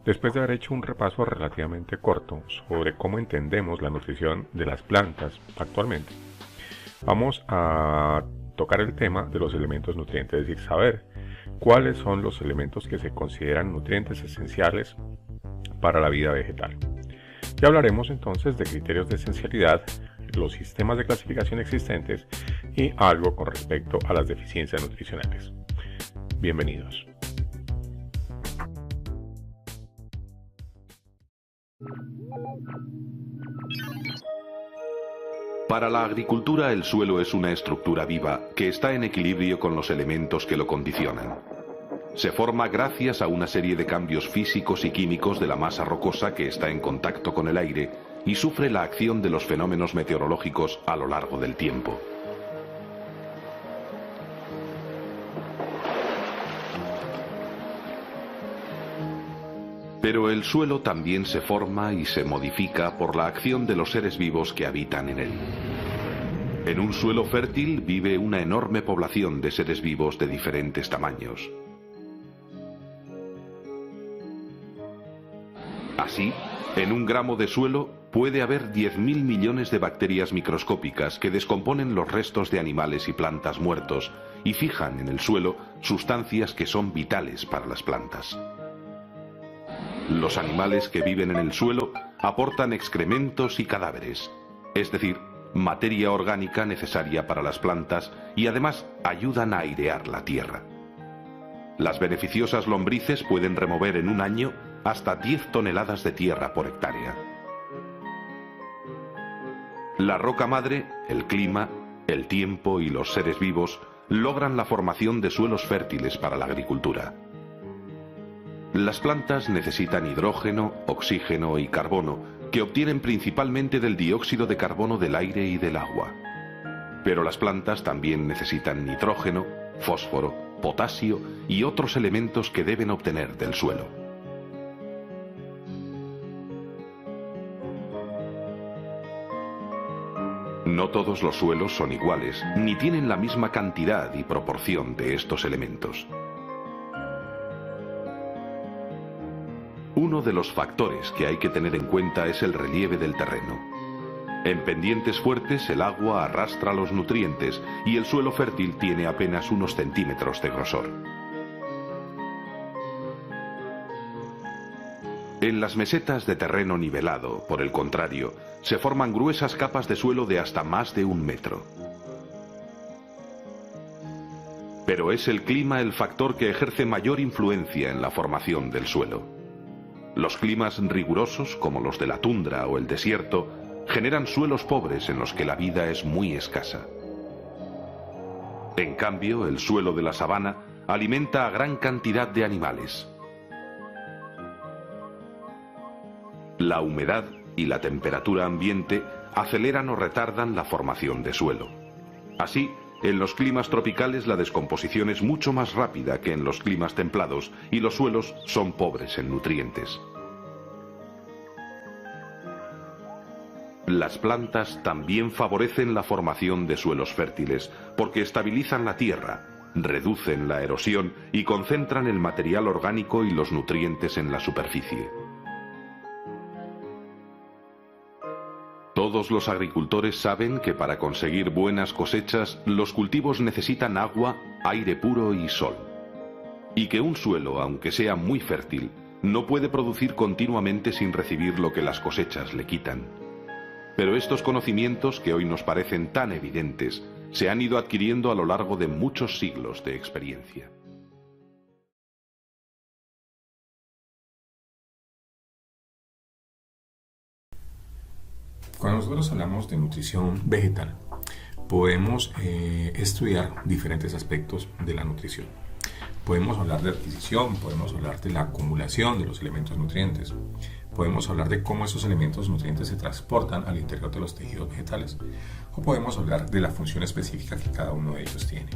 Después de haber hecho un repaso relativamente corto sobre cómo entendemos la nutrición de las plantas actualmente, vamos a tocar el tema de los elementos nutrientes, es decir, saber cuáles son los elementos que se consideran nutrientes esenciales para la vida vegetal. Y hablaremos entonces de criterios de esencialidad, los sistemas de clasificación existentes y algo con respecto a las deficiencias nutricionales. Bienvenidos. Para la agricultura, el suelo es una estructura viva que está en equilibrio con los elementos que lo condicionan. Se forma gracias a una serie de cambios físicos y químicos de la masa rocosa que está en contacto con el aire y sufre la acción de los fenómenos meteorológicos a lo largo del tiempo. Pero el suelo también se forma y se modifica por la acción de los seres vivos que habitan en él. En un suelo fértil vive una enorme población de seres vivos de diferentes tamaños. Así, en un gramo de suelo puede haber 10.000 millones de bacterias microscópicas que descomponen los restos de animales y plantas muertos y fijan en el suelo sustancias que son vitales para las plantas. Los animales que viven en el suelo aportan excrementos y cadáveres, es decir, materia orgánica necesaria para las plantas y además ayudan a airear la tierra. Las beneficiosas lombrices pueden remover en un año hasta 10 toneladas de tierra por hectárea. La roca madre, el clima, el tiempo y los seres vivos logran la formación de suelos fértiles para la agricultura. Las plantas necesitan hidrógeno, oxígeno y carbono, que obtienen principalmente del dióxido de carbono del aire y del agua. Pero las plantas también necesitan nitrógeno, fósforo, potasio y otros elementos que deben obtener del suelo. No todos los suelos son iguales, ni tienen la misma cantidad y proporción de estos elementos. Uno de los factores que hay que tener en cuenta es el relieve del terreno. En pendientes fuertes el agua arrastra los nutrientes y el suelo fértil tiene apenas unos centímetros de grosor. En las mesetas de terreno nivelado, por el contrario, se forman gruesas capas de suelo de hasta más de 1 metro. Pero es el clima el factor que ejerce mayor influencia en la formación del suelo. Los climas rigurosos, como los de la tundra o el desierto, generan suelos pobres en los que la vida es muy escasa. En cambio, el suelo de la sabana alimenta a gran cantidad de animales. La humedad y la temperatura ambiente aceleran o retardan la formación de suelo. Así, en los climas tropicales la descomposición es mucho más rápida que en los climas templados y los suelos son pobres en nutrientes. Las plantas también favorecen la formación de suelos fértiles porque estabilizan la tierra, reducen la erosión y concentran el material orgánico y los nutrientes en la superficie. Todos los agricultores saben que para conseguir buenas cosechas los cultivos necesitan agua, aire puro y sol. Y que un suelo, aunque sea muy fértil, no puede producir continuamente sin recibir lo que las cosechas le quitan. Pero estos conocimientos, que hoy nos parecen tan evidentes, se han ido adquiriendo a lo largo de muchos siglos de experiencia. Cuando nosotros hablamos de nutrición vegetal, podemos estudiar diferentes aspectos de la nutrición. Podemos hablar de adquisición, podemos hablar de la acumulación de los elementos nutrientes, podemos hablar de cómo esos elementos nutrientes se transportan al interior de los tejidos vegetales, o podemos hablar de la función específica que cada uno de ellos tiene.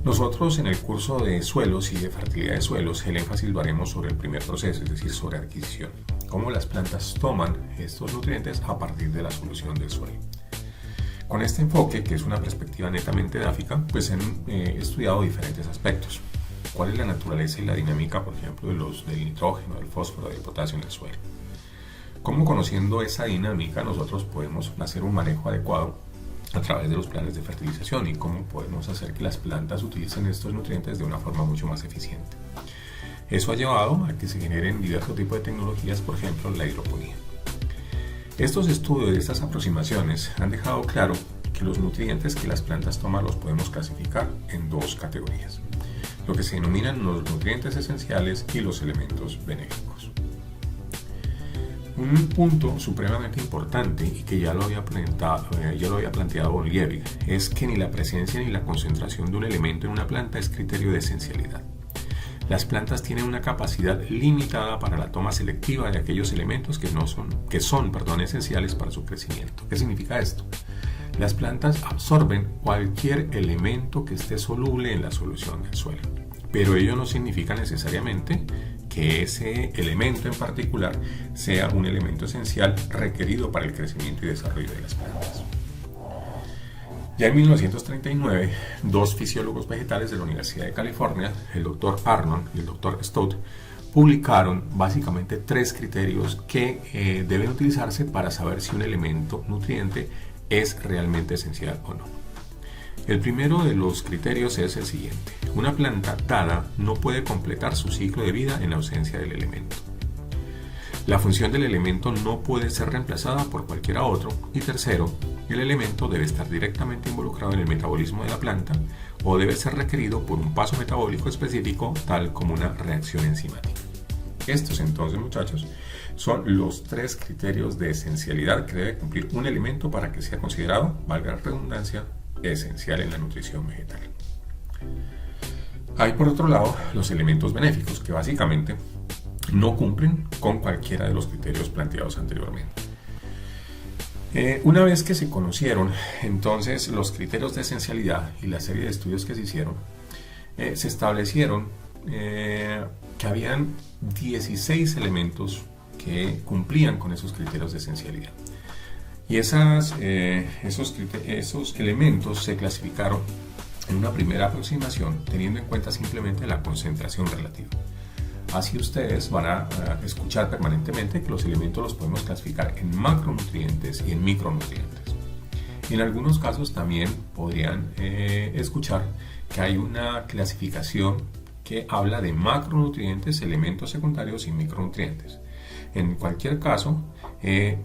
Nosotros en el curso de suelos y de fertilidad de suelos, el énfasis lo haremos sobre el primer proceso, es decir, sobre adquisición, cómo las plantas toman estos nutrientes a partir de la solución del suelo. Con este enfoque, que es una perspectiva netamente edáfica, pues he estudiado diferentes aspectos. cuál es la naturaleza y la dinámica, por ejemplo, del nitrógeno, del fósforo, del potasio en el suelo. ¿Cómo, conociendo esa dinámica, nosotros podemos hacer un manejo adecuado a través de los planes de fertilización y cómo podemos hacer que las plantas utilicen estos nutrientes de una forma mucho más eficiente? Eso ha llevado a que se generen diversos tipos de tecnologías, por ejemplo, la hidroponía. Estos estudios y estas aproximaciones han dejado claro que los nutrientes que las plantas toman los podemos clasificar en dos categorías: lo que se denominan los nutrientes esenciales y los elementos benéficos. Un punto supremamente importante y que ya lo había planteado von Liebig es que ni la presencia ni la concentración de un elemento en una planta es criterio de esencialidad. Las plantas tienen una capacidad limitada para la toma selectiva de aquellos elementos que son esenciales para su crecimiento. ¿Qué significa esto? Las plantas absorben cualquier elemento que esté soluble en la solución del suelo, pero ello no significa necesariamente que ese elemento en particular sea un elemento esencial requerido para el crecimiento y desarrollo de las plantas. Ya en 1939, dos fisiólogos vegetales de la Universidad de California, el Dr. Arnold y el Dr. Stout, publicaron básicamente 3 criterios que deben utilizarse para saber si un elemento nutriente es realmente esencial o no. El primero de los criterios es el siguiente: una planta dada no puede completar su ciclo de vida en ausencia del elemento. La función del elemento no puede ser reemplazada por cualquier otro. Y tercero, el elemento debe estar directamente involucrado en el metabolismo de la planta o debe ser requerido por un paso metabólico específico, tal como una reacción enzimática. Estos entonces, muchachos, son los 3 criterios de esencialidad que debe cumplir un elemento para que sea considerado, valga la redundancia, esencial en la nutrición vegetal. Hay, por otro lado, los elementos benéficos, que básicamente no cumplen con cualquiera de los criterios planteados anteriormente. Una vez que se conocieron entonces los criterios de esencialidad y la serie de estudios que se hicieron, se establecieron que habían 16 elementos que cumplían con esos criterios de esencialidad. Y esos elementos se clasificaron en una primera aproximación teniendo en cuenta simplemente la concentración relativa. Así ustedes van a escuchar permanentemente que los elementos los podemos clasificar en macronutrientes y en micronutrientes. En algunos casos también podrían escuchar que hay una clasificación que habla de macronutrientes, elementos secundarios y micronutrientes. En cualquier caso,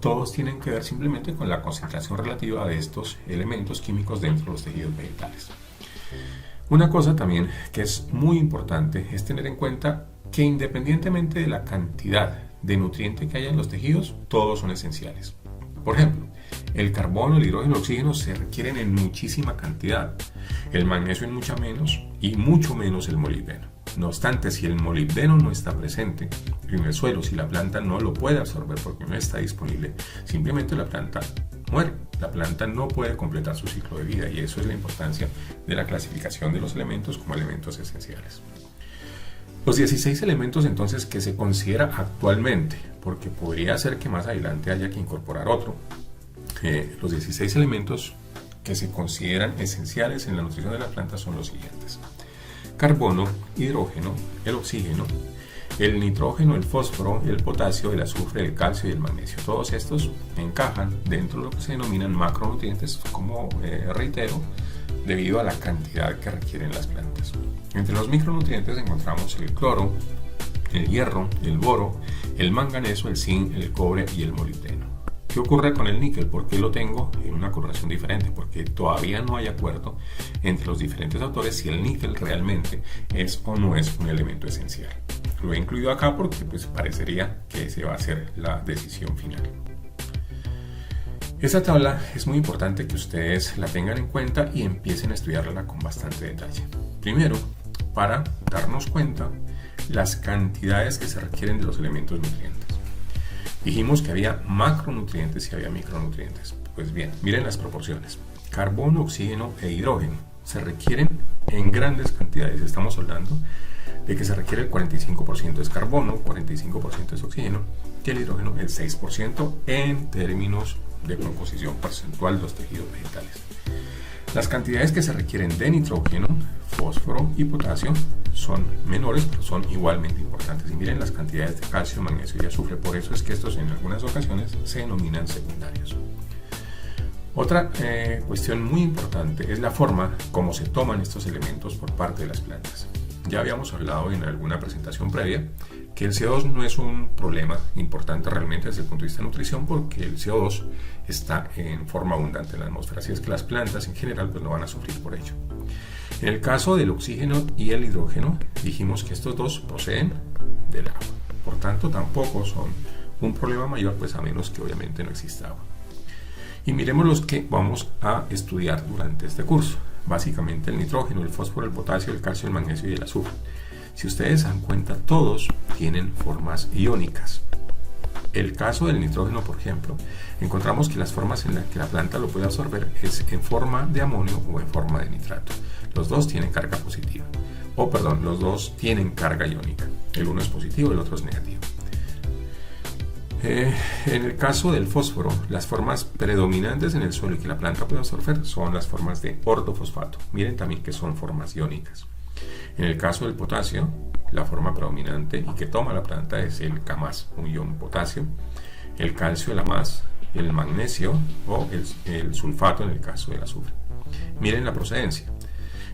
todos tienen que ver simplemente con la concentración relativa de estos elementos químicos dentro de los tejidos vegetales. Una cosa también que es muy importante es tener en cuenta que independientemente de la cantidad de nutriente que haya en los tejidos, todos son esenciales. Por ejemplo, el carbono, el hidrógeno y el oxígeno se requieren en muchísima cantidad, el magnesio en mucha menos y mucho menos el molibdeno. No obstante, si el molibdeno no está presente en el suelo, si la planta no lo puede absorber porque no está disponible, simplemente la planta muere. La planta no puede completar su ciclo de vida, y eso es la importancia de la clasificación de los elementos como elementos esenciales. Los 16 elementos entonces que se considera actualmente, porque podría ser que más adelante haya que incorporar otro, los 16 elementos que se consideran esenciales en la nutrición de la planta son los siguientes: carbono, hidrógeno, el oxígeno, el nitrógeno, el fósforo, el potasio, el azufre, el calcio y el magnesio. Todos estos encajan dentro de lo que se denominan macronutrientes, como reitero, debido a la cantidad que requieren las plantas. Entre los micronutrientes encontramos el cloro, el hierro, el boro, el manganeso, el zinc, el cobre y el molibdeno. ¿Qué ocurre con el níquel? ¿Por qué lo tengo en una correlación diferente? Porque todavía no hay acuerdo entre los diferentes autores si el níquel realmente es o no es un elemento esencial. Lo he incluido acá porque parecería que esa va a ser la decisión final. Esta tabla es muy importante que ustedes la tengan en cuenta y empiecen a estudiarla con bastante detalle. Primero, para darnos cuenta las cantidades que se requieren de los elementos nutrientes. Dijimos que había macronutrientes y había micronutrientes. Pues bien, miren las proporciones. Carbono, oxígeno e hidrógeno se requieren en grandes cantidades. Estamos hablando de que se requiere el 45% es carbono, 45% es oxígeno y el hidrógeno el 6% en términos de composición porcentual de los tejidos vegetales. Las cantidades que se requieren de nitrógeno, fósforo y potasio son menores, pero son igualmente importantes. Y miren las cantidades de calcio, magnesio y azufre. Por eso es que estos en algunas ocasiones se denominan secundarios. Otra cuestión muy importante es la forma como se toman estos elementos por parte de las plantas. Ya habíamos hablado en alguna presentación previa que el CO2 no es un problema importante realmente desde el punto de vista de nutrición, porque el CO2 está en forma abundante en la atmósfera, así es que las plantas en general pues no van a sufrir por ello. En el caso del oxígeno y el hidrógeno, dijimos que estos dos proceden del agua, por tanto tampoco son un problema mayor, pues a menos que obviamente no exista agua. Y miremos los que vamos a estudiar durante este curso. Básicamente el nitrógeno, el fósforo, el potasio, el calcio, el magnesio y el azufre. Si ustedes se dan cuenta, todos tienen formas iónicas. El caso del nitrógeno, por ejemplo, encontramos que las formas en las que la planta lo puede absorber es en forma de amonio o en forma de nitrato. Los dos tienen carga positiva. Los dos tienen carga iónica. El uno es positivo, el otro es negativo. En el caso del fósforo, las formas predominantes en el suelo y que la planta puede absorber son las formas de ortofosfato. Miren también que son formas iónicas. En el caso del potasio, la forma predominante y que toma la planta es el K+, un ion potasio, el calcio, el A+, el magnesio o el sulfato en el caso del azufre. Miren la procedencia.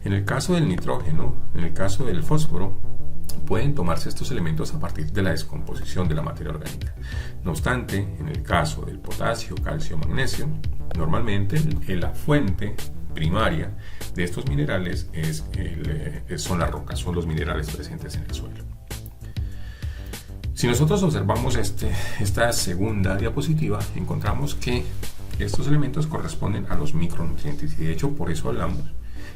En el caso del nitrógeno, en el caso del fósforo, pueden tomarse estos elementos a partir de la descomposición de la materia orgánica. No obstante, en el caso del potasio, calcio, magnesio, normalmente la fuente primaria de estos minerales son las rocas, son los minerales presentes en el suelo. Si nosotros observamos esta segunda diapositiva, encontramos que estos elementos corresponden a los micronutrientes, y de hecho por eso hablamos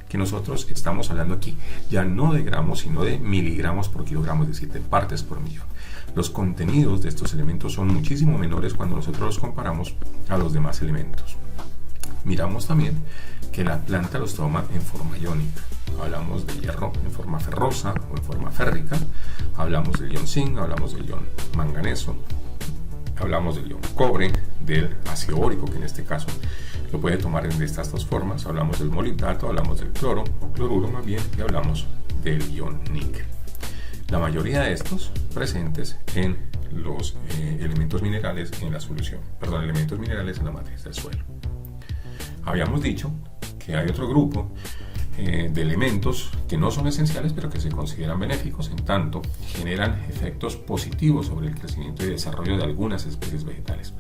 que nosotros estamos hablando aquí ya no de gramos, sino de miligramos por kilogramo, es decir, de partes por millón. Los contenidos de estos elementos son muchísimo menores cuando nosotros los comparamos a los demás elementos. Miramos también que la planta los toma en forma iónica. Hablamos de hierro en forma ferrosa o en forma férrica, hablamos del ion zinc, hablamos del ion manganeso, hablamos del ion cobre, del ácido bórico, que en este caso lo puede tomar de estas dos formas, hablamos del molibdato, hablamos del cloro o cloruro más bien, y hablamos del ion níquel. La mayoría de estos presentes en los elementos minerales en la solución, elementos minerales en la matriz del suelo. Habíamos dicho que hay otro grupo de elementos que no son esenciales pero que se consideran benéficos, en tanto generan efectos positivos sobre el crecimiento y desarrollo de algunas especies vegetales.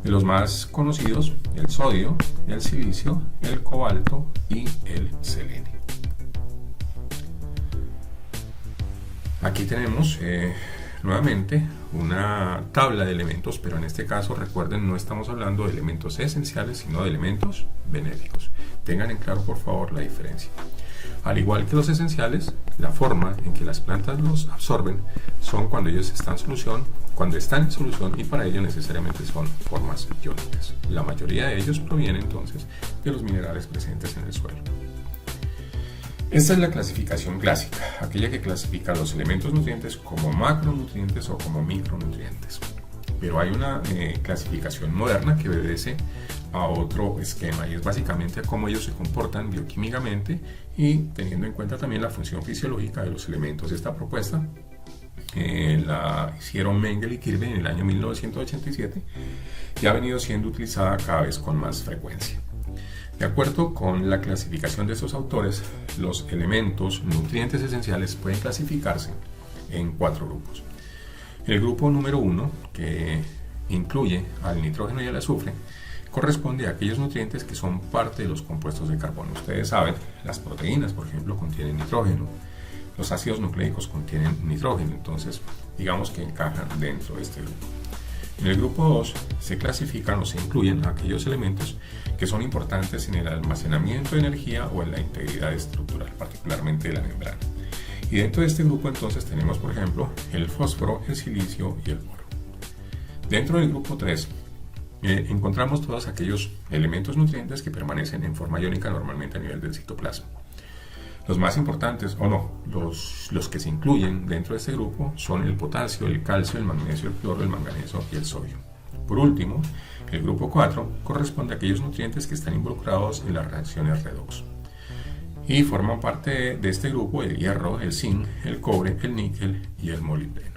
De los más conocidos, el sodio, el silicio, el cobalto y el selenio. Aquí tenemos nuevamente una tabla de elementos, pero en este caso recuerden, no estamos hablando de elementos esenciales, sino de elementos benéficos. Tengan en claro por favor la diferencia. Al igual que los esenciales, la forma en que las plantas los absorben son cuando ellos están en solución, y para ello necesariamente son formas iónicas. La mayoría de ellos provienen entonces de los minerales presentes en el suelo. Esta es la clasificación clásica, aquella que clasifica los elementos nutrientes como macronutrientes o como micronutrientes. Pero hay una clasificación moderna que obedece a otro esquema, y es básicamente a cómo ellos se comportan bioquímicamente y teniendo en cuenta también la función fisiológica de los elementos. Esta propuesta la hicieron Mengel y Kirby en el año 1987 y ha venido siendo utilizada cada vez con más frecuencia. De acuerdo con la clasificación de estos autores, los elementos nutrientes esenciales pueden clasificarse en 4 grupos. El grupo número 1, que incluye al nitrógeno y al azufre, corresponde a aquellos nutrientes que son parte de los compuestos de carbono. Ustedes saben, las proteínas, por ejemplo, contienen nitrógeno, los ácidos nucleicos contienen nitrógeno, entonces digamos que encajan dentro de este grupo. En el grupo 2 se clasifican o se incluyen aquellos elementos que son importantes en el almacenamiento de energía o en la integridad estructural, particularmente de la membrana. Y dentro de este grupo entonces tenemos, por ejemplo, el fósforo, el silicio y el boro. Dentro del grupo 3 encontramos todos aquellos elementos nutrientes que permanecen en forma iónica normalmente a nivel del citoplasma. Los más importantes, los que se incluyen dentro de este grupo son el potasio, el calcio, el magnesio, el cloro, el manganeso y el sodio. Por último, el grupo 4 corresponde a aquellos nutrientes que están involucrados en las reacciones redox y forman parte de este grupo el hierro, el zinc, el cobre, el níquel y el molibdeno.